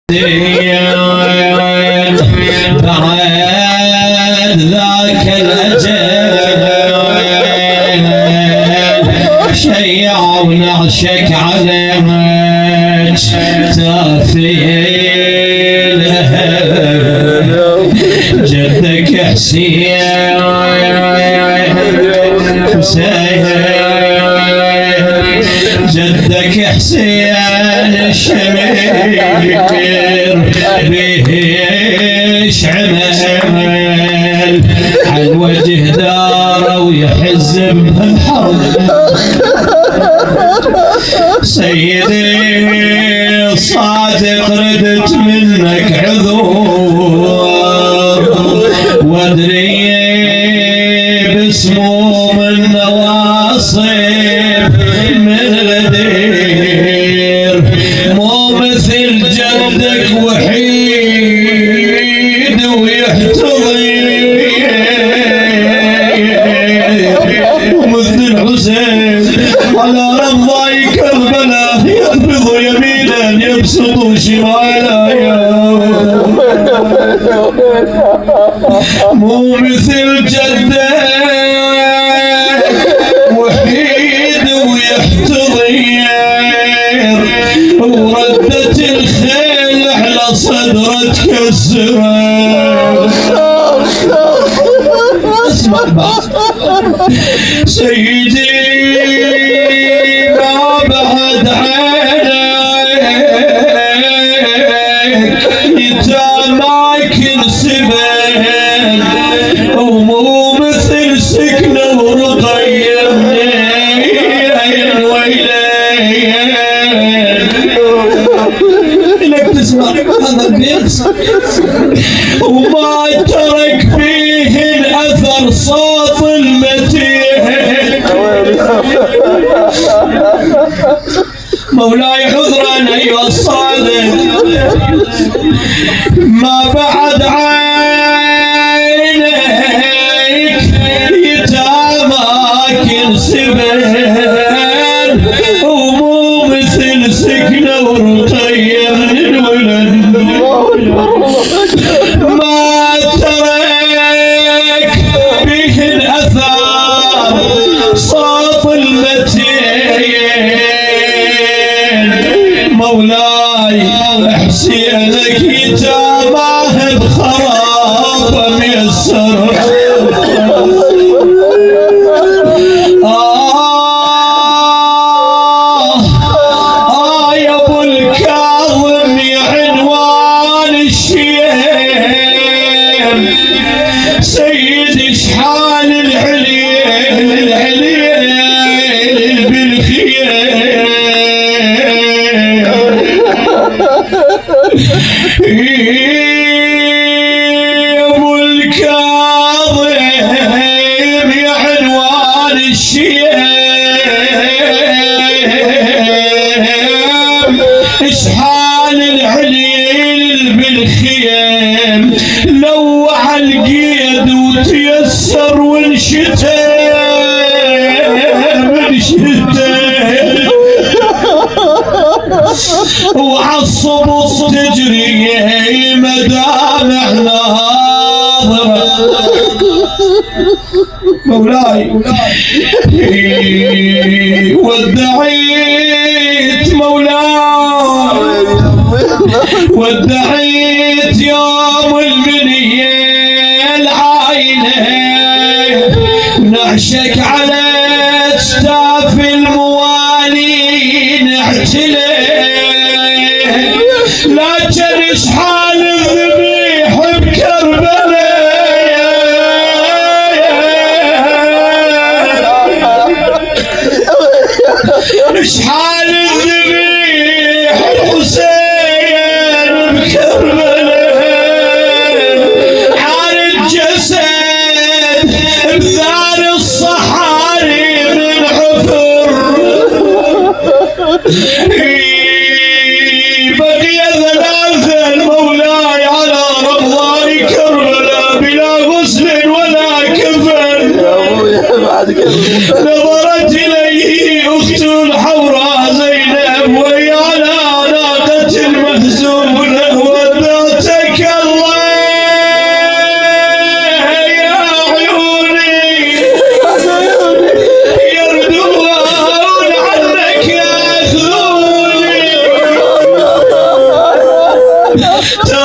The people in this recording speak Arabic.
بعد ذاك الأجل شيع ونعشك عليك تافيل جدك حسين جدك حسين الشمير بيش عمل عن وجه داره ويحز بهالحرب سيدي صادق ردت منك عذور وادري بسموم النواصب من غدير مو مثل جدك وحيد ويحتضي ومثل الحسين على رضاي كربلاء يقبض يمينا يبسط شمالا مو مثل جدك وحيد ويحتضير وردت الخيل على صدره تكسره اسمع بعض سيدي ما بعد عينك يتاماك انسبن ومو مثل سكنه ورقيه منين ويلين لك تسمع هذا البيت وما ترك فيه الاثر صوت المتين مولاي عذرا ايها الصادق ما بعد عينك يتاماك انسبن ومو مثل سكنه ورقيه من الولد ما ترك به الاثار صوت المتين مولاي حسينك يتاماه بخرابه ميسر يا ابو الكاظم يا عنوان الشيم سيد شحال العليل بالخيم يا ابو الكاظم يا عنوان الشيم اشحال العليل بالخيم لوع القيد وتيسر وانشتم وعالصبص تجري مدامع ناظرة مولاي ودعيت مولاي ودعيت يوم المنية العاينة نعشك على ستاف الموالي نعتله لكن اشحال الذبيح بكربلاء اشحال الذبيح الحسين بكربلاء عار الجسد بذار الصحاري من عفر بقي ثلاثة المولى ترى